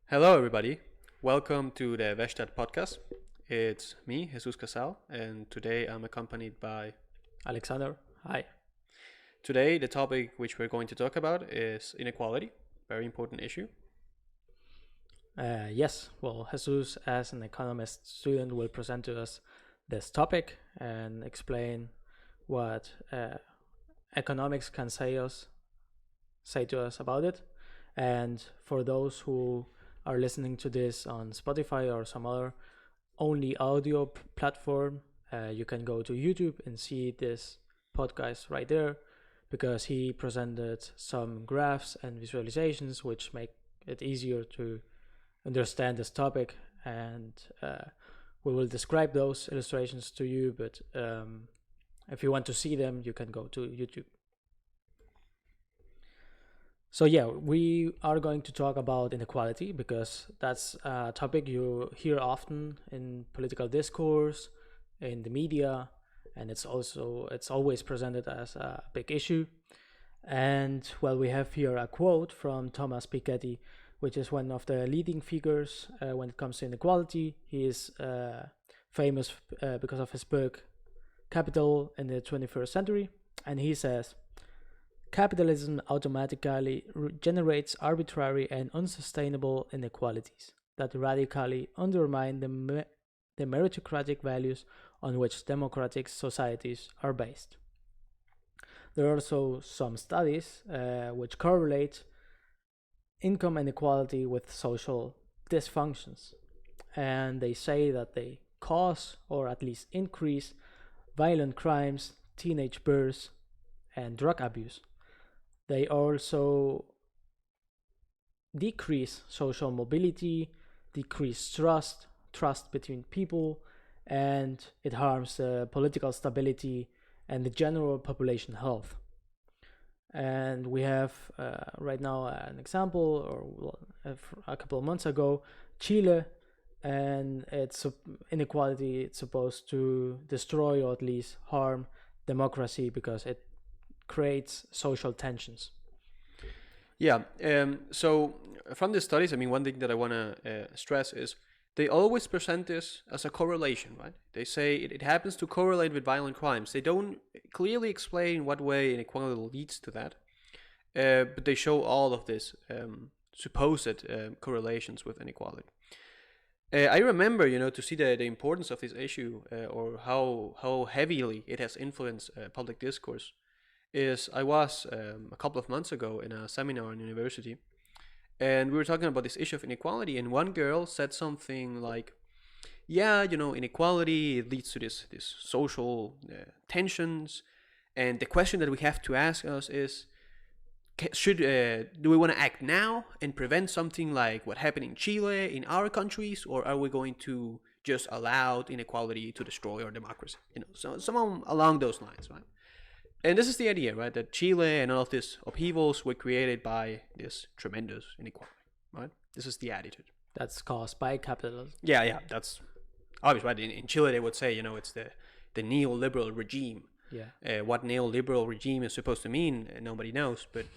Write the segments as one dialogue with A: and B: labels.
A: Hello, everybody. Welcome to the Weststadt.podcast. It's me, Jesus Casal, and today I'm accompanied by
B: Alexander, hi.
A: Today, the topic which we're going to talk about is inequality, very important issue.
B: Yes, well, Jesus, as an economist student, will present to us this topic and explain what economics can say to us about it. And for those who are listening to this on Spotify or some other only audio platform, you can go to YouTube and see this podcast right there, because he presented some graphs and visualizations which make it easier to understand this topic, and we will describe those illustrations to you, but if you want to see them, you can go to YouTube. So yeah, we are going to talk about inequality because that's a topic you hear often in political discourse, in the media, and it's always presented as a big issue. And well, we have here a quote from Thomas Piketty, which is one of the leading figures when it comes to inequality. He is famous because of his book Capital in the 21st Century, and he says, "Capitalism automatically generates arbitrary and unsustainable inequalities that radically undermine the meritocratic values on which democratic societies are based." There are also some studies which correlate income inequality with social dysfunctions, and they say that they cause or at least increase violent crimes, teenage births, and drug abuse. They also decrease social mobility, decrease trust between people, and it harms political stability and the general population health. And we have right now an example, or a couple of months ago, Chile, and its inequality. It's supposed to destroy or at least harm democracy because it creates social tensions.
A: Yeah, so from the studies, one thing that I want to stress is they always present this as a correlation, right? They say it happens to correlate with violent crimes. They don't clearly explain what way inequality leads to that, but they show all of this supposed correlations with inequality. I remember, to see the importance of this issue or how heavily it has influenced public discourse. I was a couple of months ago in a seminar in university, and we were talking about this issue of inequality, and one girl said something like, yeah, inequality, it leads to this social tensions, and the question that we have to ask us is, do we want to act now and prevent something like what happened in Chile in our countries, or are we going to just allow inequality to destroy our democracy? So someone along those lines, right? And this is the idea, right? That Chile and all of these upheavals were created by this tremendous inequality, right? This is the attitude.
B: That's caused by capitalism.
A: Yeah, that's obvious, right? In Chile, they would say, it's the neoliberal regime.
B: Yeah.
A: What neoliberal regime is supposed to mean, nobody knows, but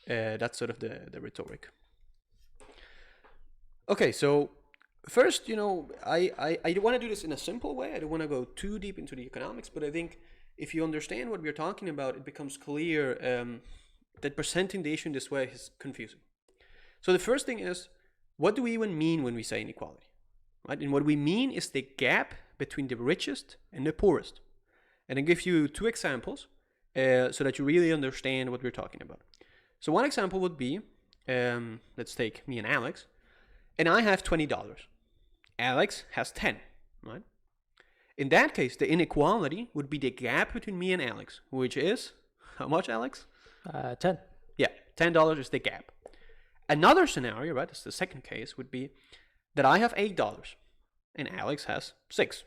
A: that's sort of the rhetoric. Okay, so first, I want to do this in a simple way. I don't want to go too deep into the economics, but I think if you understand what we're talking about, it becomes clear that presenting the issue in this way is confusing. So the first thing is, what do we even mean when we say inequality? Right? And what we mean is the gap between the richest and the poorest. And I'll give you two examples so that you really understand what we're talking about. So one example would be, let's take me and Alex, and I have $20. Alex has 10, right? In that case, the inequality would be the gap between me and Alex, which is, how much, Alex?
B: 10.
A: Yeah, $10 is the gap. Another scenario, right, that's the second case, would be that I have $8 and Alex has 6.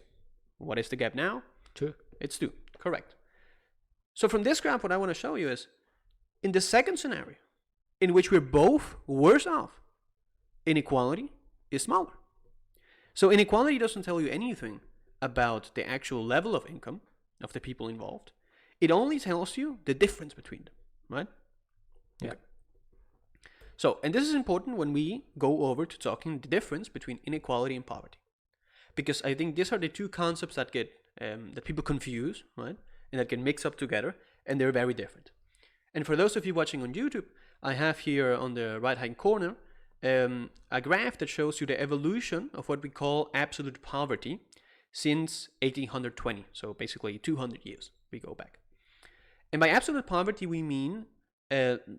A: What is the gap now?
B: 2.
A: It's 2, correct. So from this graph, what I want to show you is, in the second scenario, in which we're both worse off, inequality is smaller. So inequality doesn't tell you anything about the actual level of income of the people involved. It only tells you the difference between them, right?
B: Yeah.
A: Okay. So, and this is important when we go over to talking the difference between inequality and poverty, because I think these are the two concepts that get that people confuse, right, and that get mixed up together, and they're very different. And for those of you watching on YouTube, I have here on the right-hand corner a graph that shows you the evolution of what we call absolute poverty since 1820. So basically 200 years we go back. And by absolute poverty, we mean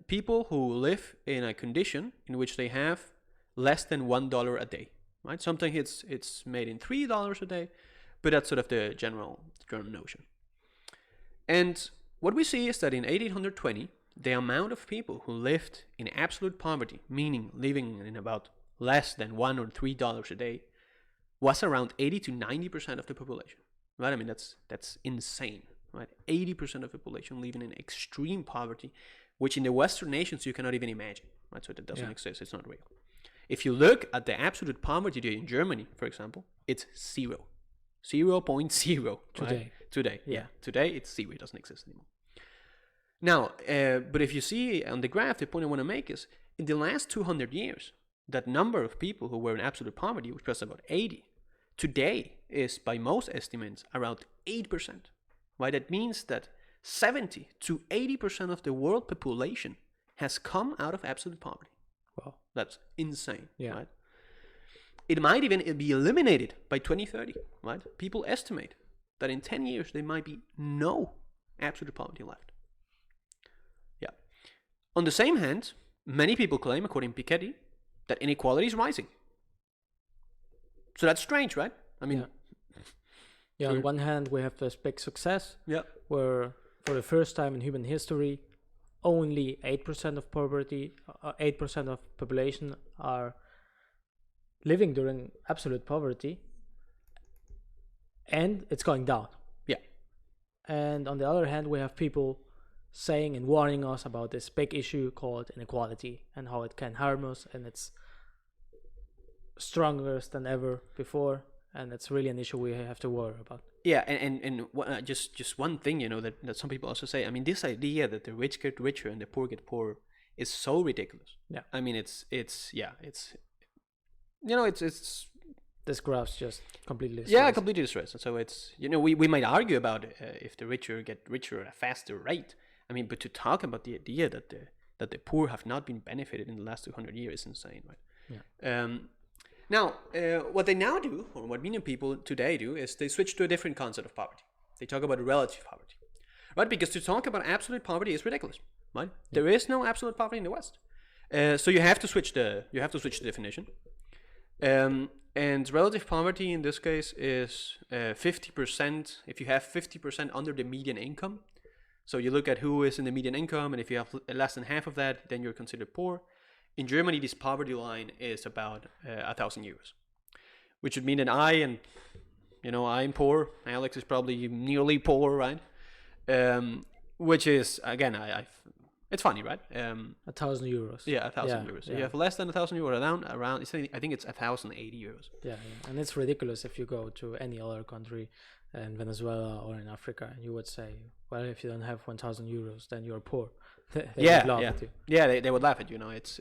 A: people who live in a condition in which they have less than $1 a day, right? Sometimes it's made in $3 a day, but that's sort of the general notion. And what we see is that in 1820, the amount of people who lived in absolute poverty, meaning living in about less than $1 or $3 a day, was around 80 to 90% of the population, right? I mean, that's insane, right? 80% of the population living in extreme poverty, which in the Western nations you cannot even imagine, right? So that doesn't exist, it's not real. If you look at the absolute poverty rate in Germany, for example, it's 0.0
B: Today.
A: Right? Today, yeah. Today it's 0, it doesn't exist anymore. Now, but if you see on the graph, the point I want to make is, in the last 200 years, that number of people who were in absolute poverty, which was about 80, today is, by most estimates, around 8%. Right? That means that 70 to 80% of the world population has come out of absolute poverty.
B: Wow.
A: That's insane, right? It might even be eliminated by 2030, right? People estimate that in 10 years there might be no absolute poverty left. Yeah. On the same hand, many people claim, according to Piketty, that inequality is rising. So that's strange, right? I mean,
B: on one hand, we have this big success, where for the first time in human history, only 8% of 8% of population are living during absolute poverty, and it's going down.
A: Yeah.
B: And on the other hand, we have people saying and warning us about this big issue called inequality and how it can harm us, and it's stronger than ever before, and it's really an issue we have to worry about.
A: Yeah, and just one thing, that some people also say, I mean, this idea that the rich get richer and the poor get poorer is so ridiculous.
B: Yeah.
A: I mean, it's
B: this graph's just completely
A: distressed. Yeah, completely distressed. So it's, we might argue about if the richer get richer at a faster rate. I mean, but to talk about the idea that the poor have not been benefited in the last 200 years is insane, right? Yeah. Now, what they now do, or what many people today do, is they switch to a different concept of poverty. They talk about relative poverty, right? Because to talk about absolute poverty is ridiculous, right? Yeah. There is no absolute poverty in the West, so you have to switch the definition. And relative poverty in this case is 50%. If you have 50% under the median income, so you look at who is in the median income, and if you have less than half of that, then you're considered poor. In Germany, this poverty line is about 1,000 euros, which would mean that I'm poor. Alex is probably nearly poor, right? Which is, again, it's funny, right?
B: 1,000 euros.
A: Yeah, 1,000 euros. So you have less than 1,000 euros around. I think it's 1,080 euros.
B: Yeah, and it's ridiculous if you go to any other country, in Venezuela or in Africa, and you would say, well, if you don't have 1,000 euros, then you're poor. They would laugh at you. Yeah,
A: they would laugh at you. It's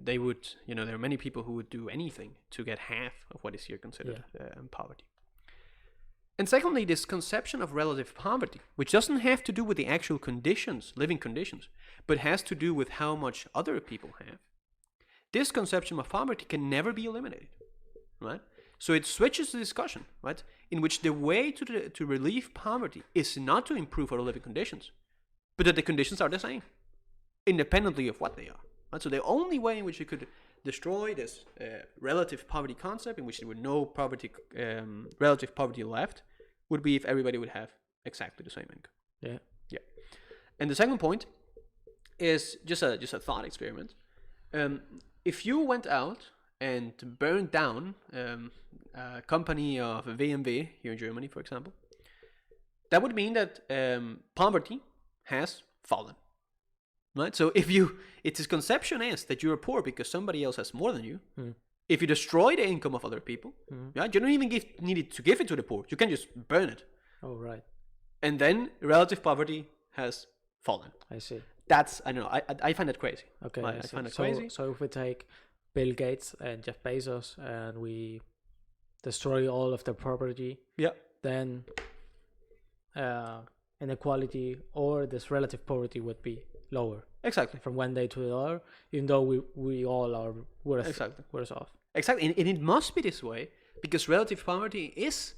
A: they would. There are many people who would do anything to get half of what is here considered poverty. And secondly, this conception of relative poverty, which doesn't have to do with the actual conditions, living conditions, but has to do with how much other people have. This conception of poverty can never be eliminated, right? So it switches the discussion, right, in which the way to relieve poverty is not to improve our living conditions, but that the conditions are the same, independently of what they are. Right? So the only way in which you could destroy this relative poverty concept, in which there were no relative poverty left, would be if everybody would have exactly the same income. Yeah. And the second point is just a thought experiment. If you went out and burned down a company of BMW here in Germany, for example, that would mean that poverty has fallen. Right? So if this conception is that you're poor because somebody else has more than you, if you destroy the income of other people, you don't even need to give it to the poor. You can just burn it.
B: Oh, right.
A: And then relative poverty has fallen.
B: I see.
A: That's, I don't know, I find that crazy.
B: Okay,
A: I find it crazy.
B: So if we take Bill Gates and Jeff Bezos and we destroy all of their property,
A: Yeah,
B: then inequality or this relative poverty would be lower
A: exactly.
B: from one day to the other, even though we all are worse off.
A: Exactly, and it must be this way because relative poverty is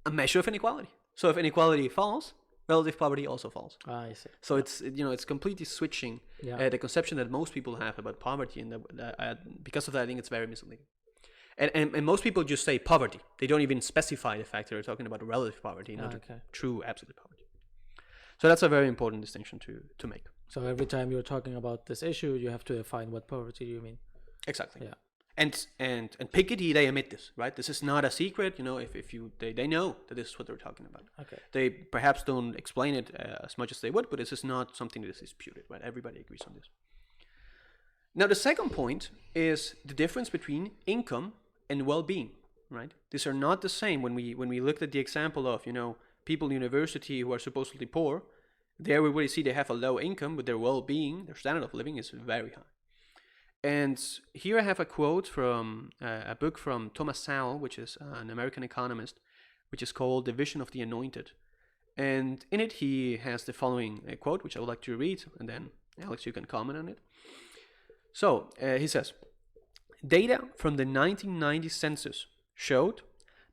A: a measure of inequality. So if inequality falls, relative poverty also falls.
B: I see.
A: So it's it's completely switching the conception that most people have about poverty, and because of that, I think it's very misleading. And most people just say poverty. They don't even specify the fact that they're talking about relative poverty, not true absolute poverty. So that's a very important distinction to make.
B: So every time you're talking about this issue, you have to define what poverty you mean.
A: Exactly.
B: Yeah.
A: And Piketty, they admit this, right? This is not a secret. If they know that this is what they're talking about.
B: Okay.
A: They perhaps don't explain it as much as they would, but this is not something that is disputed, right? Everybody agrees on this. Now, the second point is the difference between income and well-being, right? These are not the same. When we looked at the example of people in university who are supposedly poor, there we really see they have a low income, but their well-being, their standard of living is very high. And here I have a quote from a book from Thomas Sowell, which is an American economist, which is called The Vision of the Anointed. And in it, he has the following quote, which I would like to read, and then, Alex, you can comment on it. So, he says, data from the 1990 census showed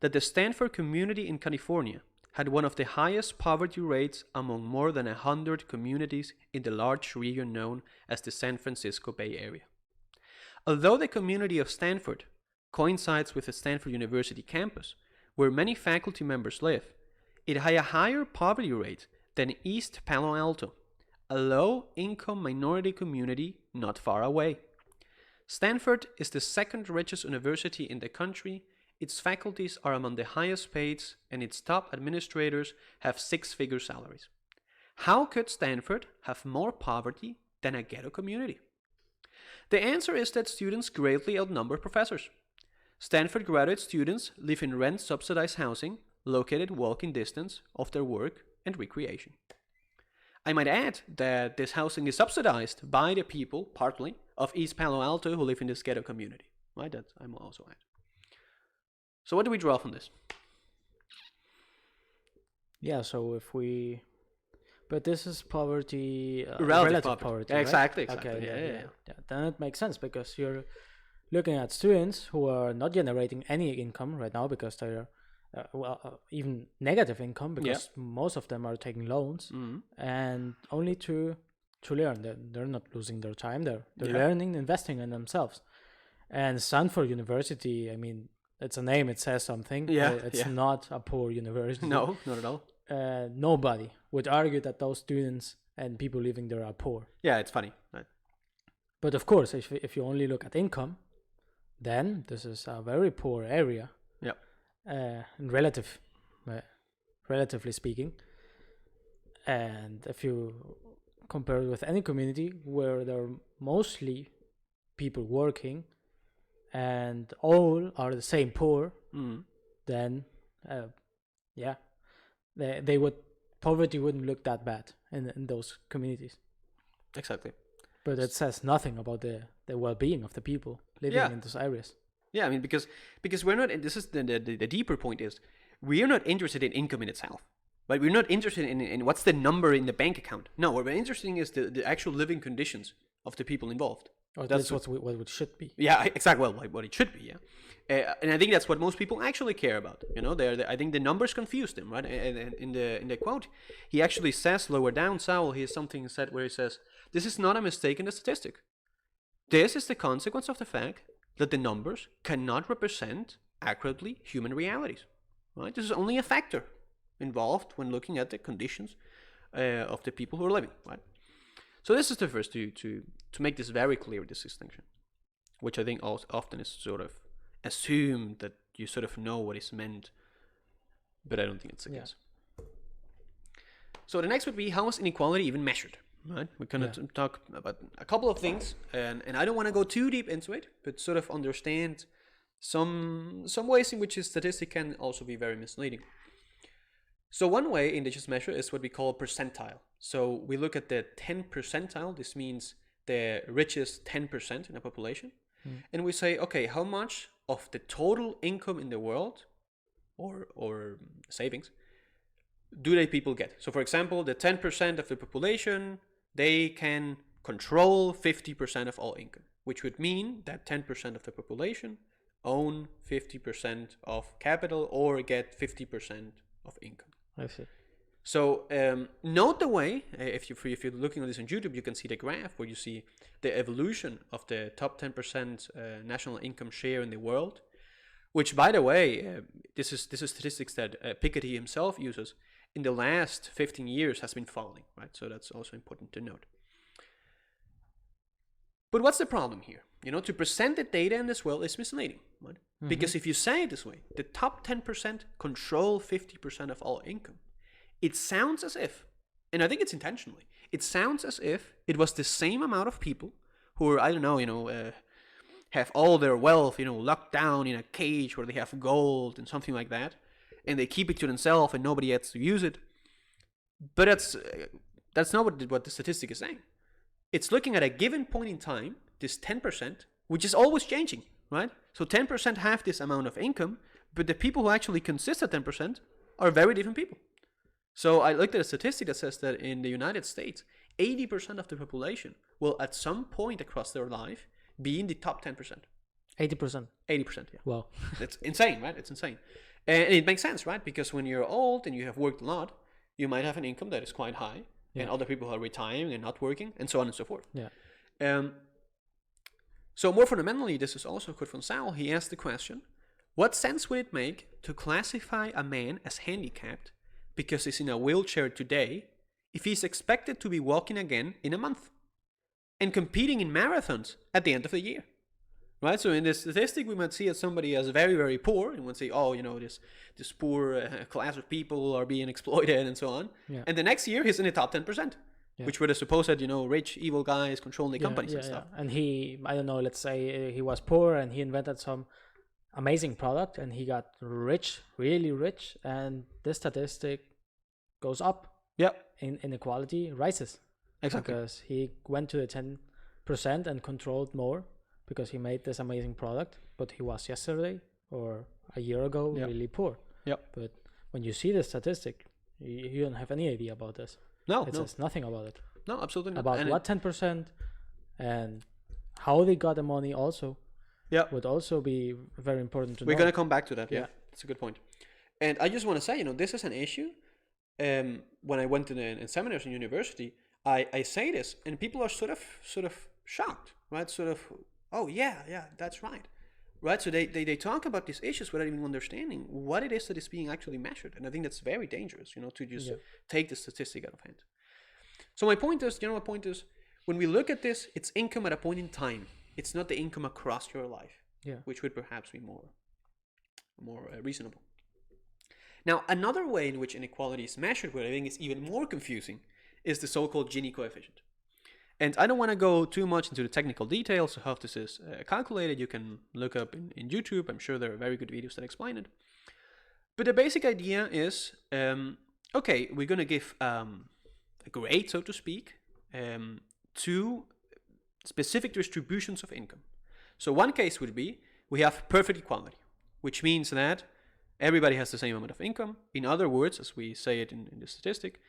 A: that the Stanford community in California had one of the highest poverty rates among more than 100 communities in the large region known as the San Francisco Bay Area. Although the community of Stanford coincides with the Stanford University campus, where many faculty members live, it had a higher poverty rate than East Palo Alto, a low-income minority community not far away. Stanford is the second richest university in the country. Its faculties are among the highest paid, and its top administrators have six-figure salaries. How could Stanford have more poverty than a ghetto community? The answer is that students greatly outnumber professors. Stanford graduate students live in rent-subsidized housing located walking distance of their work and recreation. I might add that this housing is subsidized by the people, partly, of East Palo Alto who live in this ghetto community. Right? That I'm also add. So what do we draw from this?
B: Yeah, so if we... But this is poverty,
A: relative
B: poverty,
A: right? Exactly.
B: Okay,
A: Yeah.
B: Then it makes sense because you're looking at students who are not generating any income right now because they're even negative income because most of them are taking loans and only to learn. They're not losing their time. They're learning, investing in themselves. And Stanford University, I mean, it's a name. It says something. It's not a poor university.
A: No, not at all.
B: Nobody would argue that those students and people living there are poor.
A: Yeah, it's funny. Right?
B: But of course, if you only look at income, then this is a very poor area. Yeah. Relatively speaking. And if you compare it with any community where there are mostly people working and all are the same poor, then they would poverty wouldn't look that bad in those communities.
A: Exactly.
B: But it says nothing about the well-being of the people living in those areas.
A: Yeah, I mean, because we're not, and this is the deeper point is, we are not interested in income in itself. But we're not interested in what's the number in the bank account. No, what we're interested in is the actual living conditions of the people involved.
B: Or that's what it should be.
A: Yeah, exactly. Well, what it should be, yeah. And I think that's what most people actually care about. I think the numbers confuse them, right? And in the quote, he actually says lower down, Sowell, he has something said where he says, this is not a mistake in the statistic. This is the consequence of the fact that the numbers cannot represent accurately human realities, right? This is only a factor involved when looking at the conditions of the people who are living, right? So this is the first to make this very clear, this distinction, which I think often is sort of assumed that you sort of know what is meant, but I don't think it's the case. So the next would be, how is inequality even measured? Right? We're going to talk about a couple of things, and I don't want to go too deep into it, but sort of understand some ways in which a statistic can also be very misleading. So one way indigenous measure is what we call percentile. So we look at the 10 percentile. This means the richest 10% in a population. And we say, okay, how much of the total income in the world or savings do they people get? So for example, the 10% of the population, they can control 50% of all income, which would mean that 10% of the population own 50% of capital or get 50% of income.
B: I see.
A: So note the way, if you're looking at this on YouTube, you can see the graph where you see the evolution of the top 10% national income share in the world, which, by the way, this is statistics that Piketty himself uses. In the last 15 years has been falling, right? So that's also important to note. But what's the problem here? To present the data in this way is misleading, right? Because if you say it this way, the top 10% control 50% of all income, it sounds as if, and I think it's intentionally, it sounds as if it was the same amount of people who are, I don't know, have all their wealth, locked down in a cage where they have gold and something like that, and they keep it to themselves and nobody gets to use it. But that's not what the statistic is saying. It's looking at a given point in time, this 10%, which is always changing, right? So 10% have this amount of income, but the people who actually consist of 10% are very different people. So I looked at a statistic that says that in the United States, 80% of the population will at some point across their life be in the top 10%.
B: 80%.
A: 80%, yeah.
B: Wow.
A: It's insane, right? It's insane. And it makes sense, right? Because when you're old and you have worked a lot, you might have an income that is quite high, and other people are retiring and not working, and so on and so forth.
B: Yeah.
A: So more fundamentally, this is also a quote from Casal. He asked the question, what sense would it make to classify a man as handicapped because he's in a wheelchair today if he's expected to be walking again in a month and competing in marathons at the end of the year? Right? So in this statistic, we might see as somebody as very, very poor, and we'll say, oh, this poor class of people are being exploited and so on. Yeah. And the next year, he's in the top 10%, which would have supposed that, rich, evil guys controlling the companies and stuff.
B: And he, I don't know, let's say he was poor and he invented some amazing product and he got rich, really rich, and this statistic goes up.
A: Yeah.
B: Inequality rises.
A: Exactly.
B: Because he went to the 10% and controlled more, because he made this amazing product, but he was yesterday or a year ago really poor.
A: Yeah.
B: But when you see the statistic, you don't have any idea about this.
A: No,
B: it says nothing about it.
A: No, absolutely not.
B: About what 10% and how they got the money also.
A: Yeah.
B: Would also be very important to know.
A: We're going to come back to that. Yeah. That's a good point. And I just want to say, this is an issue. When I went in seminars in university, I say this and people are sort of shocked, right? Sort of, oh yeah, that's right. Right, so they talk about these issues without even understanding what it is that is being actually measured. And I think that's very dangerous, to just take the statistic out of hand. So my point is, when we look at this, it's income at a point in time. It's not the income across your life, which would perhaps be more reasonable. Now, another way in which inequality is measured, what I think is even more confusing, is the so-called Gini Coefficient. And I don't want to go too much into the technical details of how this is calculated. You can look up in YouTube. I'm sure there are very good videos that explain it. But the basic idea is, okay, we're going to give a grade, so to speak, to specific distributions of income. So one case would be we have perfect equality, which means that everybody has the same amount of income. In other words, as we say it in the statistic,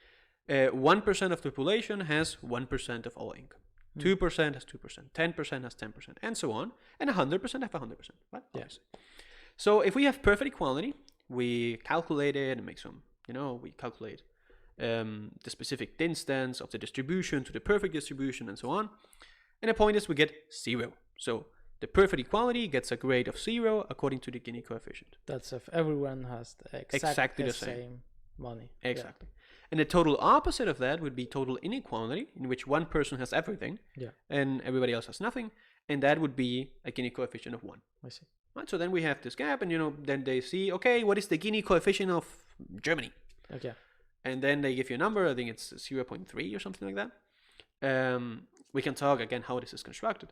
A: 1% of the population has 1% of all income. 2% has 2%, 10% has 10%, and so on. And 100% have 100%, right? Yes. So if we have perfect equality, we calculate it and make some, we calculate the specific distance of the distribution to the perfect distribution and so on. And the point is we get 0. So the perfect equality gets a grade of 0 according to the Gini Coefficient.
B: That's if everyone has exactly the same money.
A: Exactly. And the total opposite of that would be total inequality, in which one person has everything and everybody else has nothing. And that would be a Gini Coefficient of 1.
B: I see.
A: Right, so then we have this gap, and then they see, okay, what is the Gini Coefficient of Germany?
B: Okay.
A: And then they give you a number. I think it's 0.3 or something like that. We can talk again how this is constructed.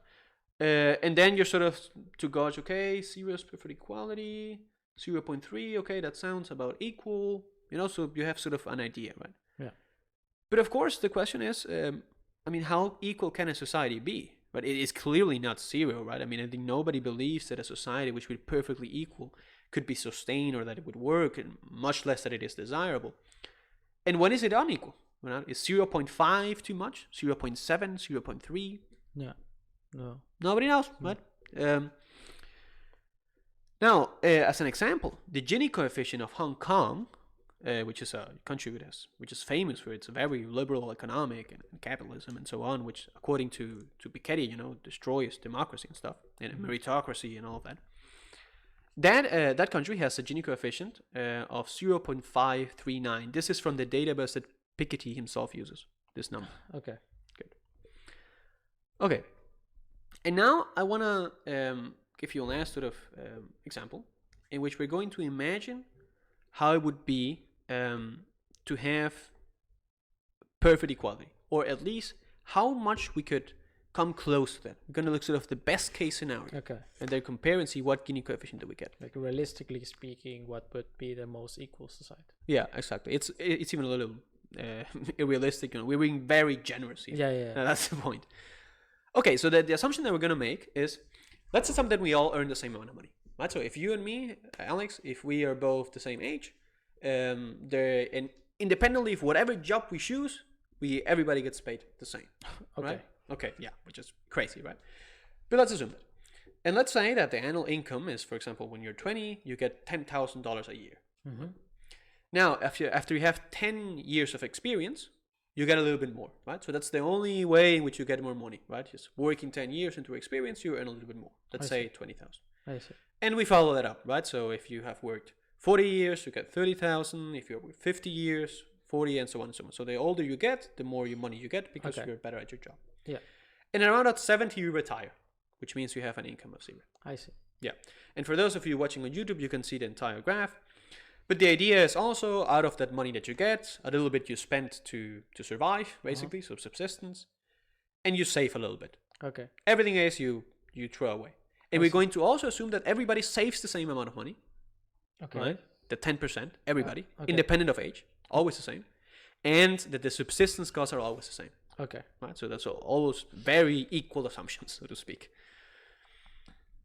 A: And then you're sort of to gauge, okay, 0 is perfect equality, 0.3, okay, that sounds about equal. So you have sort of an idea, right?
B: Yeah.
A: But of course, the question is, how equal can a society be? But it is clearly not zero, right? I think nobody believes that a society which would be perfectly equal could be sustained or that it would work, and much less that it is desirable. And when is it unequal? Is 0.5 too much? 0.7, 0.3?
B: Yeah. No.
A: Nobody knows, right? Now, as an example, the Gini Coefficient of Hong Kong, which is a country which is famous for its very liberal economic and capitalism and so on, which according to Piketty, destroys democracy and stuff, and meritocracy and all of that. That country has a Gini Coefficient of 0.539. This is from the database that Piketty himself uses, this number.
B: Okay.
A: Good. Okay. And now I want to give you a last sort of example in which we're going to imagine how it would be to have perfect equality, or at least how much we could come close to that. We're going to look sort of the best case scenario.
B: Okay.
A: And then compare and see what Gini coefficient do we get.
B: Like realistically speaking, what would be the most equal society?
A: Yeah, exactly. It's even a little unrealistic. We're being very generous here.
B: Yeah.
A: That's the point. Okay, so the assumption that we're going to make is, let's assume that we all earn the same amount of money. Right? So if you and me, Alex, if we are both the same age, and independently of whatever job we choose, everybody gets paid the same.
B: Okay.
A: Right? Okay, yeah, which is crazy, right? But let's assume that. And let's say that the annual income is, for example, when you're 20, you get $10,000 a year.
B: Mm-hmm.
A: Now, after you have 10 years of experience, you get a little bit more, right? So that's the only way in which you get more money, right? Just working 10 years into experience, you earn a little bit more. Let's say 20,000.
B: I see.
A: And we follow that up, right? So if you have worked 40 years, you get 30,000. If you're with 50 years, 40, and so on and so on. So the older you get, the more money you get because you're better at your job.
B: Yeah.
A: And around at 70, you retire, which means you have an income of 0.
B: I see.
A: Yeah. And for those of you watching on YouTube, you can see the entire graph. But the idea is also, out of that money that you get, a little bit you spend to survive, basically, so subsistence, and you save a little bit.
B: Okay.
A: Everything else you throw away. And we're going to also assume that everybody saves the same amount of money.
B: Okay.
A: Right? The 10%, everybody,
B: okay.
A: independent of age, always the same. And that the subsistence costs are always the same.
B: Okay.
A: Right? So that's almost very equal assumptions, so to speak.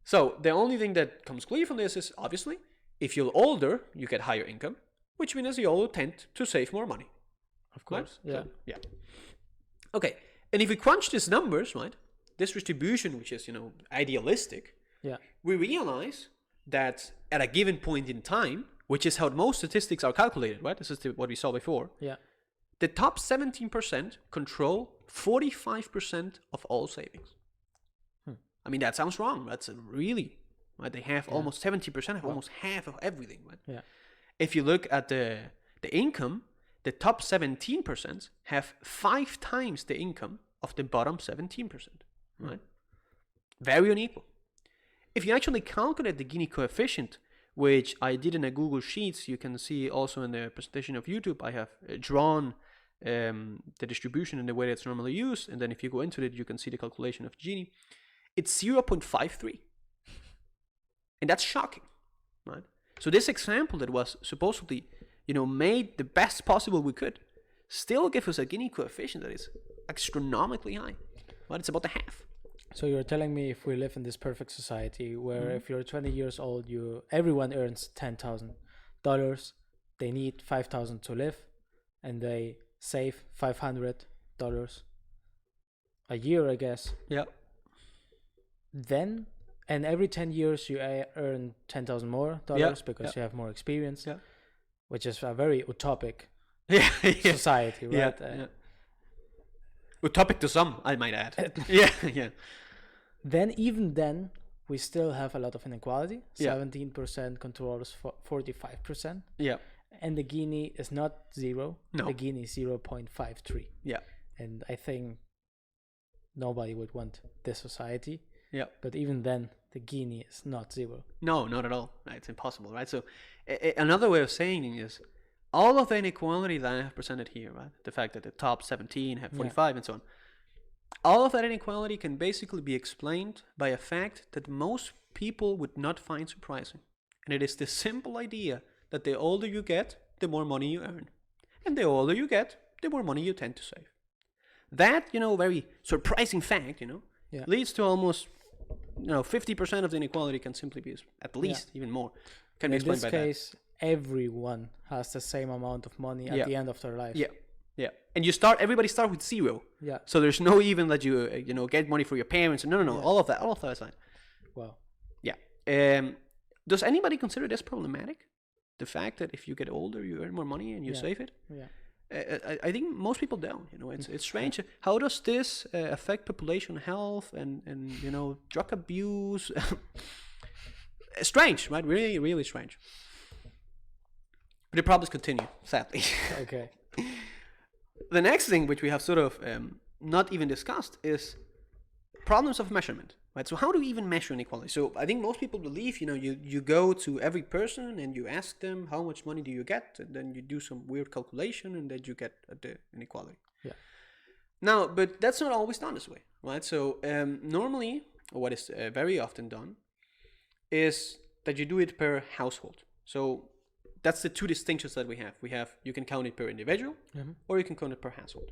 A: So the only thing that comes clear from this is, obviously, if you're older, you get higher income, which means you all tend to save more money.
B: Of course.
A: Right?
B: Yeah.
A: So, yeah. Okay. And if we crunch these numbers, right, this distribution, which is, idealistic, we realize that at a given point in time, which is how most statistics are calculated, right? This is what we saw before.
B: Yeah.
A: The top 17% control 45% of all savings. That sounds wrong. That's really, right? They have almost 70%, have almost half of everything, right?
B: Yeah.
A: If you look at the income, the top 17% have 5 times the income of the bottom 17%, right? Very unequal. If you actually calculate the Gini coefficient, which I did in a Google Sheets, you can see also in the presentation of YouTube, I have drawn the distribution in the way that's normally used. And then if you go into it, you can see the calculation of Gini. It's 0.53. And that's shocking, right? So this example that was supposedly, made the best possible we could, still gives us a Gini coefficient that is astronomically high. Well, it's about the half.
B: So you're telling me if we live in this perfect society where if you're 20 years old, everyone earns $10,000, they need $5,000 to live, and they save $500 a year, I guess.
A: Yeah.
B: Then, and every 10 years you earn $10,000 more because you have more experience, which is a very utopic society, right?
A: Utopic to some, I might add. Yeah.
B: Then, even then, we still have a lot of inequality. 17% controls 45%.
A: Yeah.
B: And the Gini is not 0.
A: No.
B: The Gini is 0.53.
A: Yeah.
B: And I think nobody would want this society.
A: Yeah.
B: But even then, the Gini is not 0.
A: No, not at all. It's impossible, right? So another way of saying it is, all of the inequality that I have presented here, right? The fact that the top 17 have 45 and so on. All of that inequality can basically be explained by a fact that most people would not find surprising. And it is the simple idea that the older you get, the more money you earn. And the older you get, the more money you tend to save. That, very surprising fact, leads to almost, 50% of the inequality can simply be, at least even more, can be explained by that.
B: In this case, everyone has the same amount of money at the end of their life.
A: Yeah. And everybody start with zero.
B: Yeah.
A: So there's no even that you, get money for your parents. No. Yeah. All of that aside.
B: Wow.
A: Yeah. Does anybody consider this problematic? The fact that if you get older, you earn more money and you save it?
B: Yeah.
A: I think most people don't. It's strange. How does this affect population health and drug abuse? Strange, right? Really, really strange. But the problems continue, sadly.
B: Okay.
A: The next thing, which we have sort of not even discussed, is problems of measurement. Right? So how do we even measure inequality? So I think most people believe, you go to every person and you ask them how much money do you get, and then you do some weird calculation, and then you get the inequality.
B: Yeah.
A: Now, but that's not always done this way, right? So normally, what is very often done is that you do it per household. So that's the two distinctions that we have. You can count it per individual, or you can count it per household.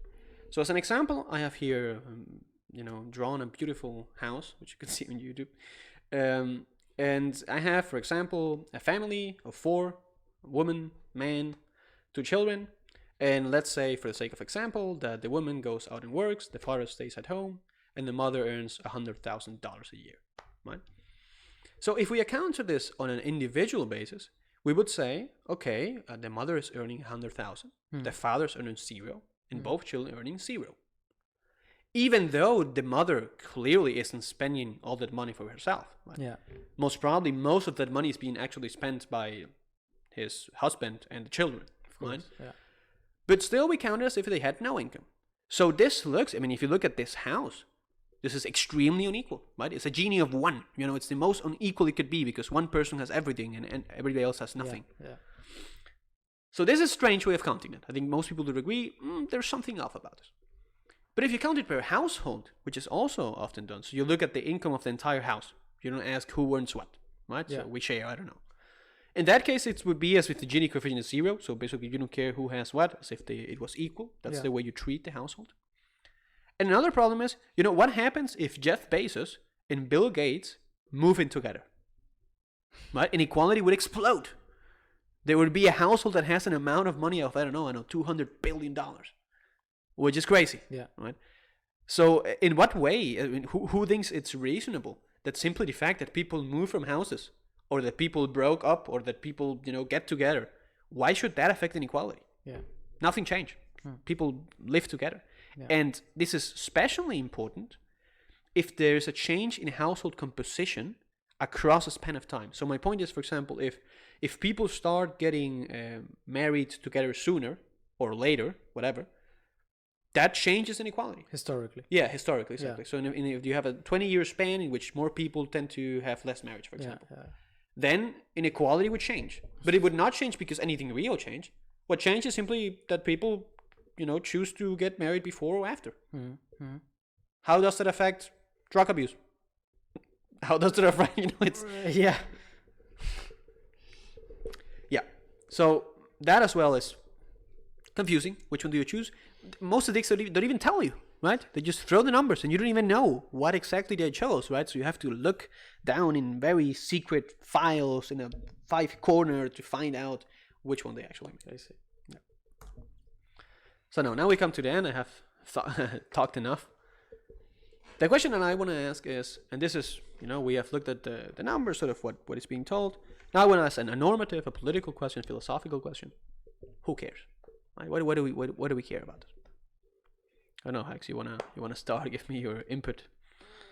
A: So as an example, I have here, drawn a beautiful house, which you can see on YouTube. And I have, for example, a family of 4, a woman, man, 2 children. And let's say, for the sake of example, that the woman goes out and works, the father stays at home, and the mother earns $100,000 a year, right? So if we account for this on an individual basis, we would say, okay, the mother is earning 100,000, the father is earning 0, and both children earning 0. Even though the mother clearly isn't spending all that money for herself. Right?
B: Yeah.
A: Most probably, most of that money is being actually spent by his husband and the children.
B: Of course,
A: right?
B: Yeah.
A: But still, we count it as if they had no income. So this looks, if you look at this house, this is extremely unequal, right? It's a Gini of 1. It's the most unequal it could be, because one person has everything and everybody else has nothing.
B: Yeah.
A: So this is a strange way of counting it. I think most people would agree, there's something off about this. But if you count it per household, which is also often done, so you look at the income of the entire house. You don't ask who earns what, right?
B: Yeah.
A: So we share, I don't know. In that case, it would be as if the Gini coefficient is 0. So basically, you don't care who has what, as if it was equal. That's the way you treat the household. And another problem is, what happens if Jeff Bezos and Bill Gates move in together? Right? Inequality would explode. There would be a household that has an amount of money of, $200 billion. Which is crazy, right? So in what way, who thinks it's reasonable that simply the fact that people move from houses, or that people broke up, or that people, get together, why should that affect inequality?
B: Yeah.
A: Nothing changed. People live together. Yeah. And this is especially important if there's a change in household composition across a span of time. So my point is, for example, if people start getting married together sooner or later, whatever, that changes inequality.
B: Historically.
A: Yeah, historically, exactly. Yeah. So if you have a 20-year span in which more people tend to have less marriage, for example, then inequality would change. But it would not change because anything real changed. What changed is simply that people, choose to get married before or after. Mm-hmm. How does that affect drug abuse? How does that affect, it's...
B: Yeah.
A: Yeah. So that as well is confusing. Which one do you choose? Most statistics don't even tell you, right? They just throw the numbers and you don't even know what exactly they chose, right? So you have to look down in very secret files in a 5 corner to find out which one they actually made.
B: I see.
A: Yeah. So now we come to the end. I have talked enough. The question that I want to ask is, and this is, we have looked at the numbers, sort of what is being told. Now I want to ask a normative, a political question, a philosophical question. Who cares? Right? What do we care about? I don't know, Hex, you wanna start? Give me your input.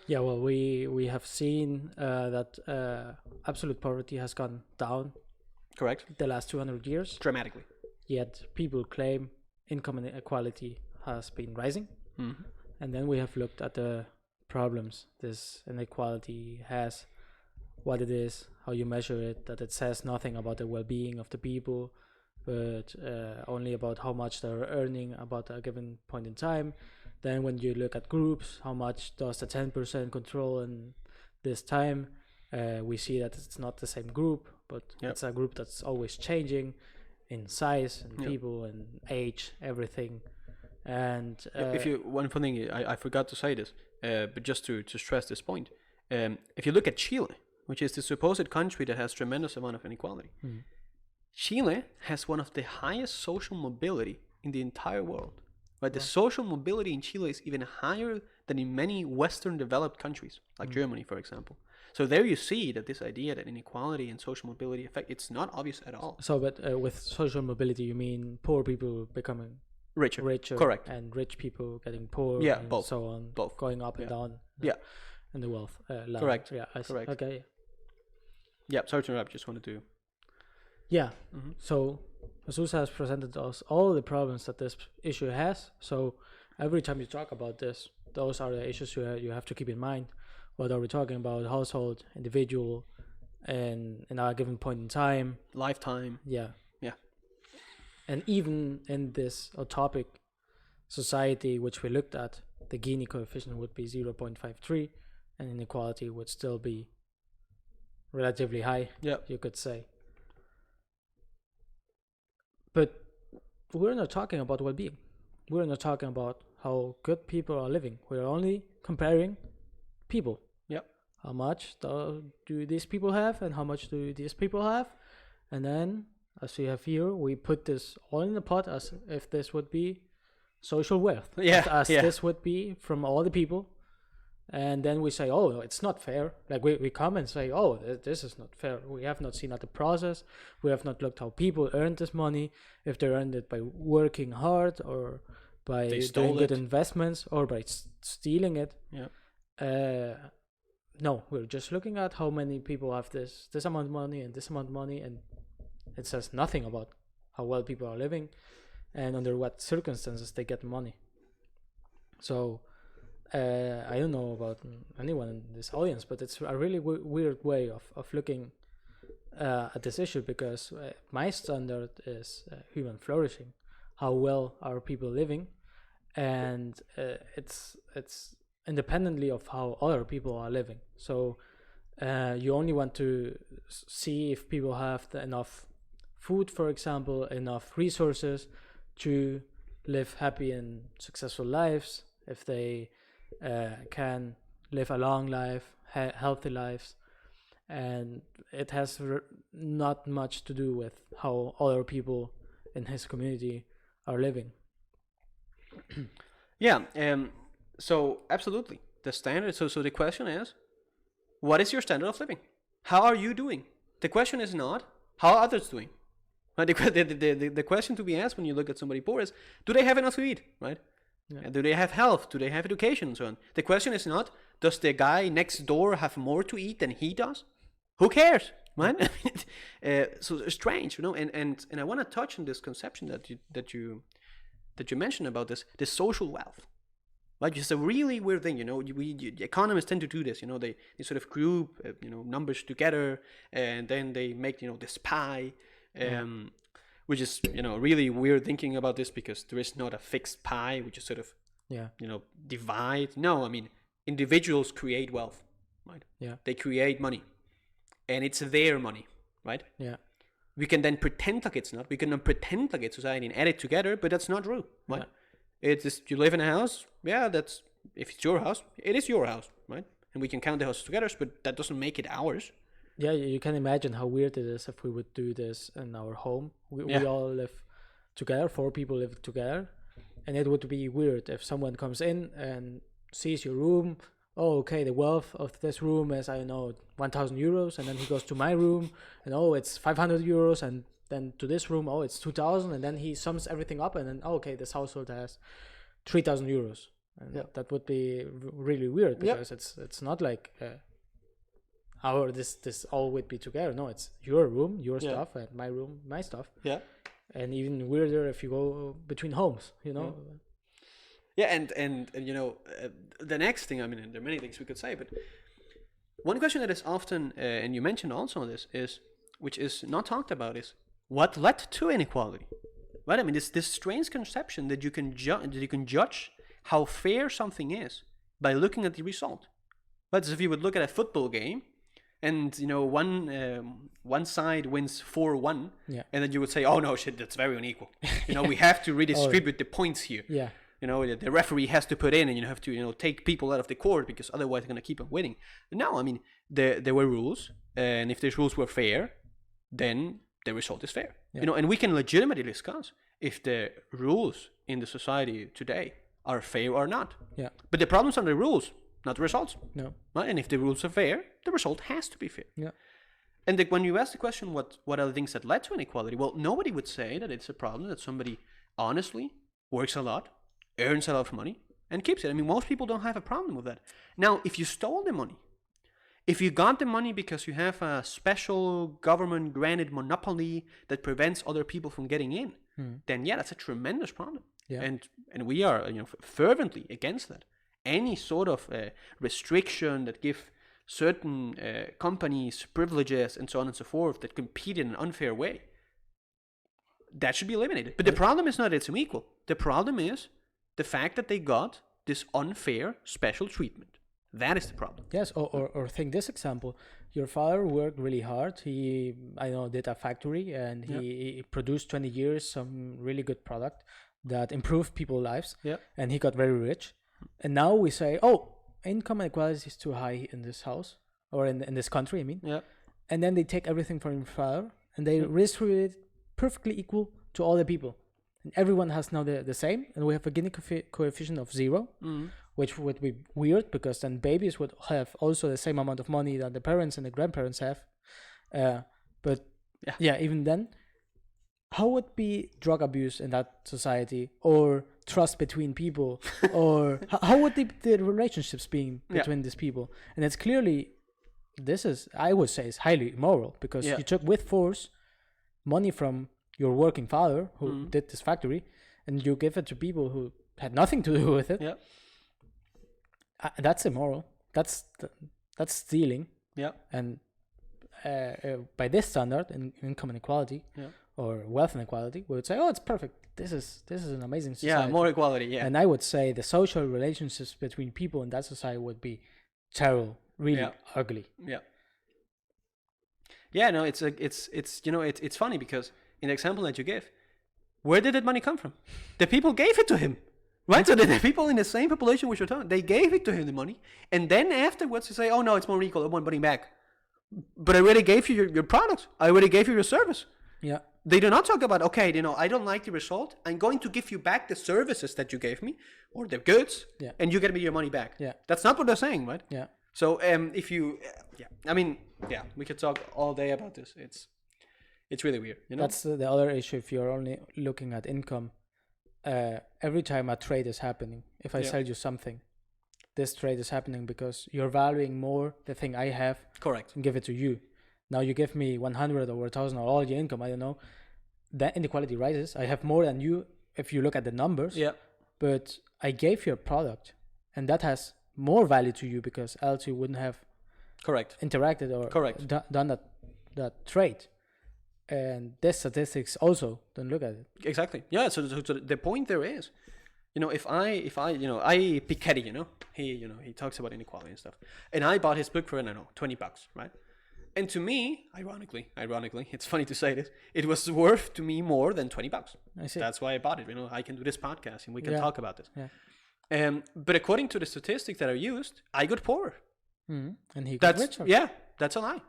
B: Yeah, well, we have seen that absolute poverty has gone down.
A: Correct.
B: The last 200 years.
A: Dramatically.
B: Yet people claim income inequality has been rising. Mm-hmm. And then we have looked at the problems this inequality has, what it is, how you measure it, that it says nothing about the well-being of the people, but only about how much they're earning about a given point in time. Then when you look at groups, how much does the 10% control in this time, we see that it's not the same group, but it's a group that's always changing. in size and
A: Yeah.
B: people and age, everything. And
A: If you one thing I forgot to say this, but just to stress this point, if you look at Chile, which is the supposed country that has tremendous amount of inequality, Chile has one of the highest social mobility in the entire world. Right, the social mobility in Chile is even higher than in many Western developed countries, like Germany, for example. So there you see that this idea that inequality and social mobility affect, it's not obvious at all.
B: so, but with social mobility, you mean poor people becoming richer,
A: Correct.
B: and rich people getting poor,
A: Yeah,
B: and
A: both.
B: so on,
A: Both.
B: going up and
A: Yeah.
B: down,
A: Yeah.
B: in the wealth line.
A: Correct.
B: Yeah, I see.
A: Correct.
B: Okay.
A: Yeah, sorry to interrupt, just wanted to...
B: Yeah. So Jesus has presented us all the problems that this issue has. So every time you talk about this, those are the issues you have to keep in mind. What are we talking about? Household, individual, and in a given point in time.
A: Lifetime.
B: Yeah.
A: Yeah.
B: And even in this utopic society which we looked at, the Gini coefficient would be 0.53, and inequality would still be relatively high,
A: Yeah.
B: you could say. But we're not talking about well-being. We're not talking about how good people are living. We're only comparing people.
A: Yep.
B: How much do these people have, and how much do these people have? And then, as we have here, we put this all in the pot as if this would be social wealth.
A: Yeah,
B: As
A: yeah.
B: this would be from all the people. And then we say, oh, it's not fair. Like we come and say, oh, this is not fair. We have not seen at the process. We have not looked how people earned this money, if they earned it by working hard or by
A: They
B: doing
A: stole
B: good
A: it.
B: investments or by stealing it.
A: Yeah.
B: No, we're just looking at how many people have this amount of money and this amount of money, and it says nothing about how well people are living and under what circumstances they get money. So I don't know about anyone in this audience, but it's a really weird way of looking at this issue, because my standard is human flourishing, how well are people living, and it's independently of how other people are living. So you only want to see if people have enough food, for example, enough resources to live happy and successful lives, if they can live a long life, healthy lives, and it has not much to do with how other people in his community are living.
A: Yeah. So absolutely, the standard. So the question is, what is your standard of living? How are you doing? The question is not how are others doing. Right? The question to be asked when you look at somebody poor is, do they have enough to eat? Right?
B: Yeah.
A: Do they have health? Do they have education and so on? The question is not, does the guy next door have more to eat than he does? Who cares, right? So it's strange, you know. And I want to touch on this conception that you mentioned about this social wealth. Like, it's a really weird thing, you know. Economists tend to do this, you know. They sort of group, numbers together, and then they make, this pie, which is, really weird thinking about this, because there is not a fixed pie, which is sort of, divide. No, I mean, individuals create wealth, right?
B: Yeah.
A: They create money, and it's their money, right?
B: Yeah.
A: We can then pretend like it's not. We can then pretend like it's society and add it together, but that's not true, right?
B: Yeah.
A: It's just, you live in a house, if it's your house, it is your house, right? And we can count the houses together, but that doesn't make it ours.
B: Yeah, you can imagine how weird it is if we would do this in our home. We all live together, 4 people live together, and it would be weird if someone comes in and sees your room. Oh, okay, the wealth of this room is, I don't know, 1,000 euros, and then he goes to my room, and it's 500 euros, and then to this room, it's 2,000, and then he sums everything up, and then, okay, this household has 3,000 euros. And that would be really weird, because it's not like this all would be together. No, it's your room, your stuff, and my room, my stuff.
A: Yeah.
B: And even weirder if you go between homes,
A: Yeah, and the next thing, I mean, there are many things we could say, but one question that is often, and you mentioned also on this, which is not talked about, is what led to inequality, right? I mean, this strange conception that you can judge how fair something is by looking at the result. But if you would look at a football game, and one side wins 4-1,
B: Yeah.
A: and then you would say, oh no, shit, that's very unequal. We have to redistribute the points here.
B: Yeah.
A: The referee has to put in, and you have to take people out of the court, because otherwise they're going to keep on winning. No, I mean, there were rules, and if these rules were fair, then the result is fair.
B: Yeah.
A: And we can legitimately discuss if the rules in the society today are fair or not.
B: Yeah.
A: But the problems are the rules, not the results.
B: No.
A: Right? And if the rules are fair, the result has to be fair.
B: Yeah.
A: And when you ask the question, what are the things that led to inequality? Well, nobody would say that it's a problem that somebody honestly works a lot, earns a lot of money, and keeps it. I mean, most people don't have a problem with that. Now, if you stole the money, if you got the money because you have a special government-granted monopoly that prevents other people from getting in, then yeah, that's a tremendous problem.
B: Yeah.
A: And we are fervently against that. Any sort of restriction that give certain companies privileges and so on and so forth that compete in an unfair way, that should be eliminated. But the problem is not that it's unequal. The problem is the fact that they got this unfair special treatment. That is the problem.
B: Yes, or think this example. Your father worked really hard. He, did a factory, and he produced 20 years some really good product that improved people's lives.
A: Yeah.
B: And he got very rich. And now we say, oh, income inequality is too high in this house, or in this country, I mean.
A: Yeah.
B: And then they take everything from your father, and they redistribute it perfectly equal to all the people. And everyone has now the same, and we have a Gini coefficient of 0, which would be weird, because then babies would have also the same amount of money that the parents and the grandparents have. But even then, how would be drug abuse in that society, or trust between people, or how would the relationships be between these people? And it's clearly, I would say, is highly immoral, because you took with force money from your working father who did this factory, and you give it to people who had nothing to do with it.
A: Yeah.
B: That's immoral. That's stealing.
A: Yeah.
B: And by this standard, in income inequality or wealth inequality, we would say, oh, it's perfect. This is an amazing society.
A: Yeah, more equality. Yeah.
B: And I would say the social relationships between people in that society would be terrible, really ugly.
A: Yeah. Yeah. No, it's funny, because in the example that you gave, where did that money come from? The people gave it to him. Right? So the people in the same population which you're talking, they gave it to him, the money. And then afterwards you say, oh no, it's more equal, I want money back. But I already gave you your product. I already gave you your service.
B: Yeah.
A: They do not talk about, okay, I don't like the result. I'm going to give you back the services that you gave me, or the goods, and you get me your money back.
B: Yeah.
A: That's not what they're saying, right?
B: Yeah.
A: So if you, we could talk all day about this. It's really weird.
B: That's the other issue. If you're only looking at income, every time a trade is happening, if I sell you something, this trade is happening because you're valuing more the thing I have.
A: Correct.
B: And give it to you. Now you give me 100 or 1,000 or all your income, I don't know. That inequality rises. I have more than you if you look at the numbers.
A: Yeah.
B: But I gave you a product, and that has more value to you, because else you wouldn't have interacted or done that trade. And this statistics also don't look at it.
A: Exactly. Yeah. So the point there is, if I Piketty, he talks about inequality and stuff, and I bought his book for, I don't know, $20, right? And to me, ironically, it's funny to say this, it was worth to me more than $20.
B: I see.
A: That's why I bought it. I can do this podcast and we can talk about this.
B: Yeah.
A: But according to the statistics that are used, I got poorer.
B: And he got richer.
A: Yeah, that's a lie.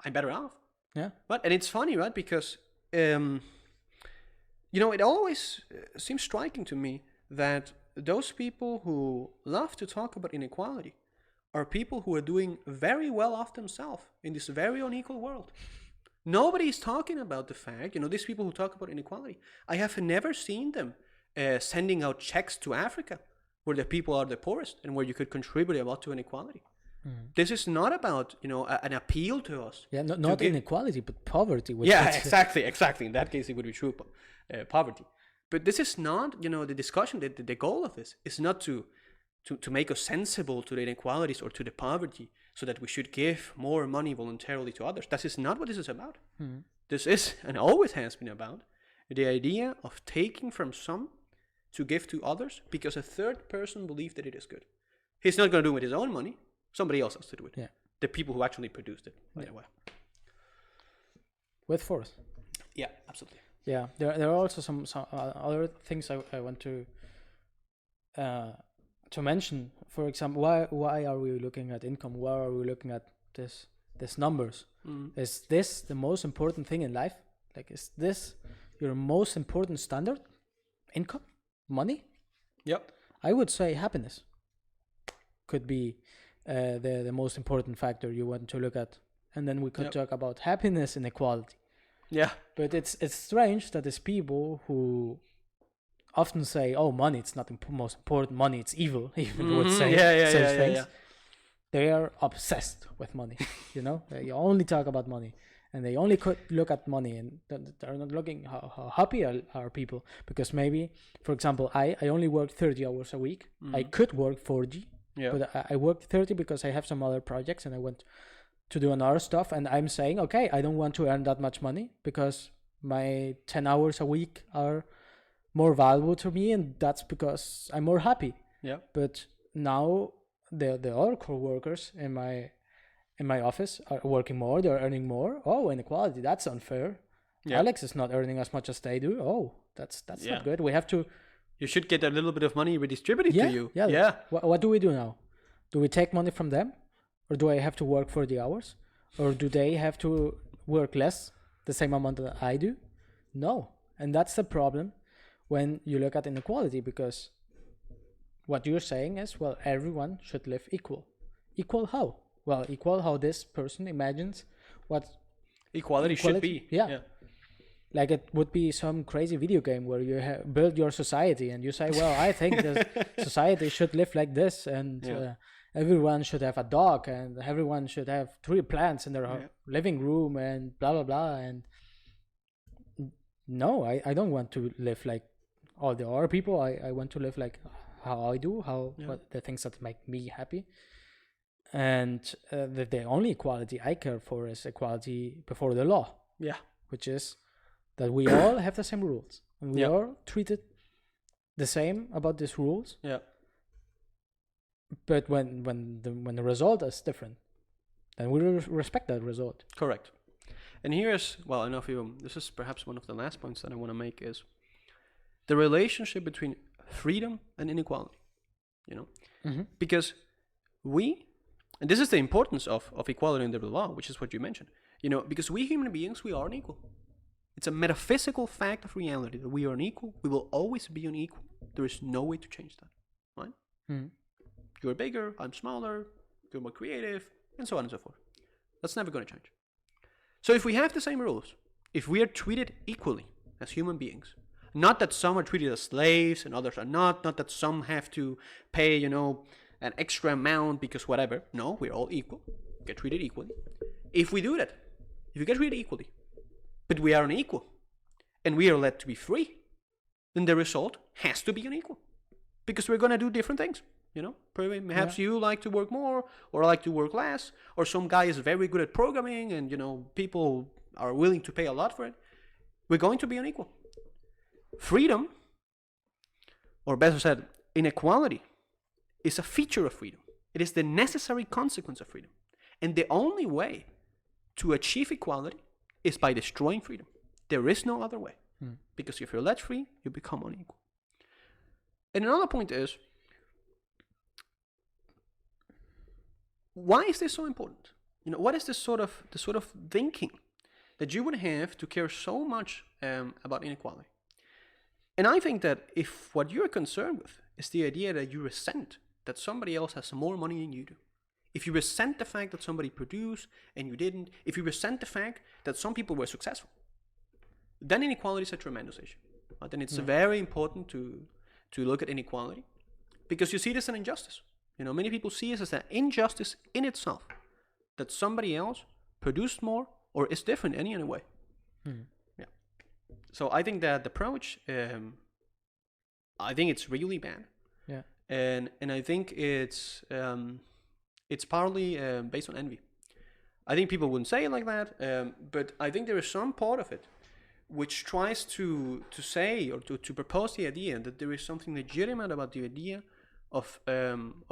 A: I'm better off.
B: Yeah.
A: But and it's funny, right? Because it always seems striking to me that those people who love to talk about inequality are people who are doing very well off themselves in this very unequal world. Nobody is talking about the fact, these people who talk about inequality, I have never seen them sending out checks to Africa, where the people are the poorest and where you could contribute a lot to inequality. This is not about, an appeal to us.
B: Yeah, not inequality, but poverty.
A: Exactly. In that case, it would be true poverty. But this is not, the discussion. The goal of this is not to make us sensible to the inequalities or to the poverty, so that we should give more money voluntarily to others. That is not what this is about. This is, and always has been about, the idea of taking from some to give to others because a third person believes that it is good. He's not going to do it with his own money. Somebody else has to do it.
B: Yeah.
A: the people who actually produced it, by the way.
B: With force.
A: Yeah, absolutely.
B: Yeah, there are also some other things I want to mention. For example, why are we looking at income? Why are we looking at this numbers? Is this the most important thing in life? Like, is this your most important standard? Income, money?
A: Yep.
B: I would say happiness could be the most important factor you want to look at, and then we could talk about happiness and equality.
A: Yeah.
B: But it's strange that there's people who often say, "Oh, money, it's not the most important. Money, it's evil." Even would say such things. Yeah. They are obsessed with money. They only talk about money, and they only could look at money, and they're not looking how happy are people. Because maybe, for example, I only work 30 hours a week. I could work 40, but I worked 30 because I have some other projects, and I went to do another stuff, and I'm saying, okay, I don't want to earn that much money because my 10 hours a week are more valuable to me, and that's because I'm more happy.
A: Yeah.
B: But now the other co-workers in my office are working more, they're earning more. Oh, inequality, that's unfair. Yeah. Alex is not earning as much as they do. Oh, that's not good. We have to...
A: You should get a little bit of money redistributed to you.
B: Yeah. What do we do now? Do we take money from them? Or do I have to work 40 hours? Or do they have to work less, the same amount that I do? No. And that's the problem when you look at inequality, because what you're saying is, well, everyone should live equal. Equal how? Well, equal how this person imagines what
A: equality should be.
B: Yeah. Like it would be some crazy video game where you build your society and you say, well, I think this society should live like this, and everyone should have a dog, and everyone should have 3 plants in their living room, and blah, blah, blah. And no, I don't want to live like all the other people. I want to live like how I do, what the things that make me happy. And the only equality I care for is equality before the law.
A: Yeah.
B: Which is that we all have the same rules, and we are treated the same about these rules.
A: Yeah.
B: But when the result is different, then we respect that result.
A: Correct. And here's, well, I know if this is perhaps one of the last points that I want to make, is the relationship between freedom and inequality. Because and this is the importance of equality under the law, which is what you mentioned. Because we human beings, we are unequal. It's a metaphysical fact of reality that we are unequal. We will always be unequal. There is no way to change that, right?
B: Mm-hmm.
A: You're bigger, I'm smaller, you're more creative, and so on and so forth. That's never going to change. So if we have the same rules, if we are treated equally as human beings, not that some are treated as slaves and others are not that some have to pay, an extra amount because whatever. No, we're all equal, get treated equally. If we do that, if we get treated equally, but we are unequal, and we are led to be free, then the result has to be unequal, because we're going to do different things. Perhaps you like to work more, or I like to work less, or some guy is very good at programming and, people are willing to pay a lot for it. We're going to be unequal. Freedom, or better said, inequality, is a feature of freedom. It is the necessary consequence of freedom. And the only way to achieve equality is by destroying freedom. There is no other way. Because if you're let free, you become unequal. And another point is, why is this so important? What is the sort of thinking that you would have to care so much about inequality? And I think that if what you're concerned with is the idea that you resent that somebody else has more money than you do, if you resent the fact that somebody produced and you didn't, if you resent the fact that some people were successful, then inequality is a tremendous issue. Then it's very important to look at inequality, because you see this as an injustice. Many people see it as an injustice in itself, that somebody else produced more or is different in any way. Yeah. So I think that the approach, I think it's really bad.
B: Yeah.
A: And I think it's partly based on envy. I think people wouldn't say it like that, but I think there is some part of it which tries to say or to propose the idea that there is something legitimate about the idea of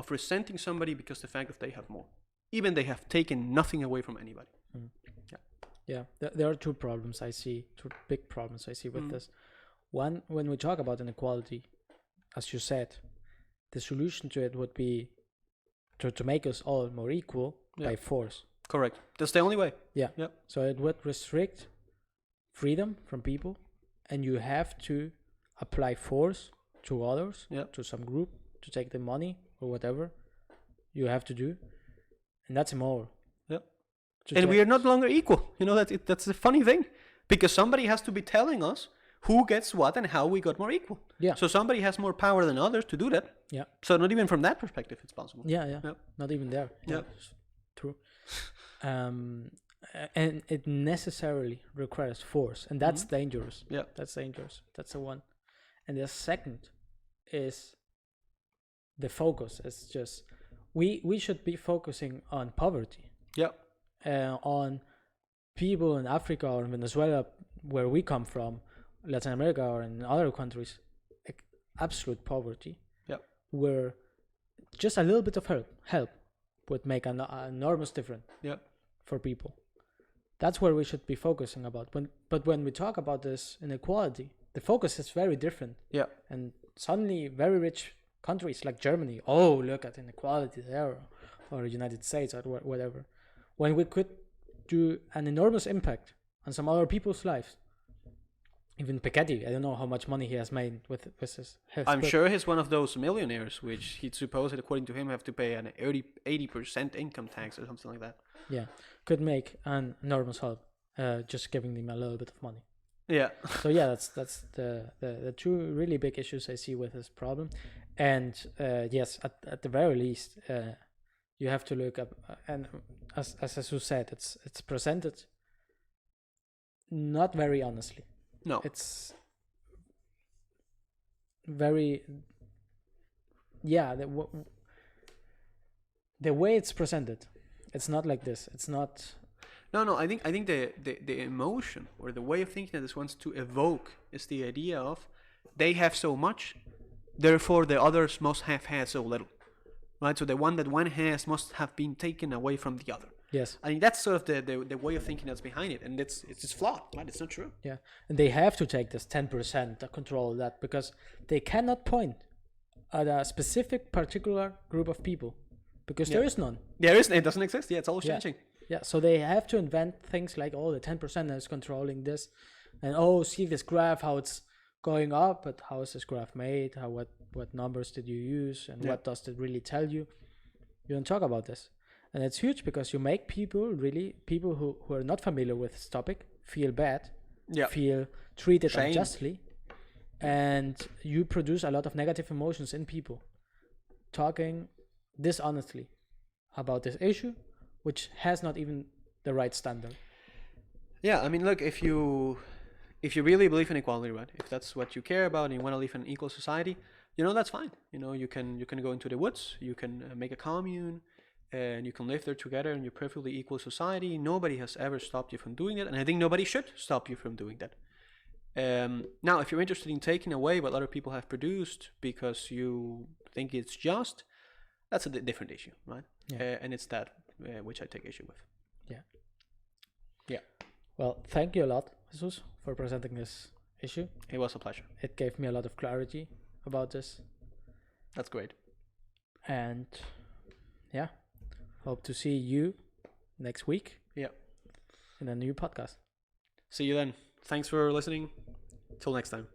A: resenting somebody because the fact that they have more. even they have taken nothing away from anybody.
B: Yeah, there are two problems I see, two big problems I see with this. One, when we talk about inequality, as you said, the solution to it would be to make us all more equal by force.
A: Correct. That's the only way.
B: Yeah.
A: Yep.
B: So it would restrict freedom from people, and you have to apply force to others, to some group, to take the money or whatever you have to do, and that's immoral.
A: And we are not longer equal. You know, that's the funny thing, because somebody has to be telling us who gets what and how we got more equal.
B: Yeah.
A: So somebody has more power than others to do that.
B: Yeah.
A: So not even from that perspective it's possible.
B: Yeah. Not even there.
A: Yeah.
B: True. And it necessarily requires force, and that's dangerous.
A: Yeah.
B: That's dangerous. That's the one. And the second is the focus. It's just we should be focusing on poverty.
A: Yeah.
B: On people in Africa or in Venezuela, where we come from, Latin America or in other countries, absolute poverty.
A: Yeah.
B: Where just a little bit of help would make an enormous difference.
A: Yeah.
B: For people. That's where we should be focusing about. But when we talk about this inequality, the focus is very different.
A: Yeah.
B: And suddenly very rich countries like Germany, oh, look at inequality there, or United States or whatever. When we could do an enormous impact on some other people's lives. Even Piketty, I don't know how much money he has made with his
A: I'm sure he's one of those millionaires, which he'd supposed, according to him, have to pay an 80% income tax or something like that.
B: Yeah, could make an enormous help, just giving them a little bit of money.
A: Yeah.
B: So yeah, that's the two really big issues I see with this problem. And yes, at the very least, you have to look up, and as you said, it's presented not very honestly.
A: No.
B: It's very, the way it's presented, it's not like this. It's not.
A: No. I think the emotion or the way of thinking that this wants to evoke is the idea of they have so much, therefore the others must have had so little, right? So the one that one has must have been taken away from the other.
B: Yes.
A: I think that's sort of the way of thinking that's behind it, and it's just flawed, right? It's not true.
B: Yeah, and they have to take this 10% control of that, because they cannot point at a specific particular group of people, because there is none.
A: It doesn't exist. Yeah, it's always changing.
B: Yeah, so they have to invent things like, oh, the 10% is controlling this, and oh, see this graph, how it's going up, but how is this graph made? What numbers did you use, and what does it really tell you? You don't talk about this. And it's huge, because you make people who are not familiar with this topic feel bad, feel treated
A: Shame.
B: unjustly, and you produce a lot of negative emotions in people talking dishonestly about this issue, which has not even the right standard.
A: Yeah, I mean, look, if you really believe in equality, right? If that's what you care about and you want to live in an equal society, that's fine. You can go into the woods, you can make a commune, and you can live there together in your perfectly equal society. Nobody has ever stopped you from doing that, and I think nobody should stop you from doing that. Now, if you're interested in taking away what other people have produced because you think it's just, that's a different issue, right? Yeah. And it's that which I take issue with. Yeah.
B: Well, thank you a lot, Jesus, for presenting this issue.
A: It was a pleasure.
B: It gave me a lot of clarity about this.
A: That's great.
B: And yeah, hope to see you next week.
A: Yeah.
B: In a new podcast.
A: See you then. Thanks for listening. Till next time.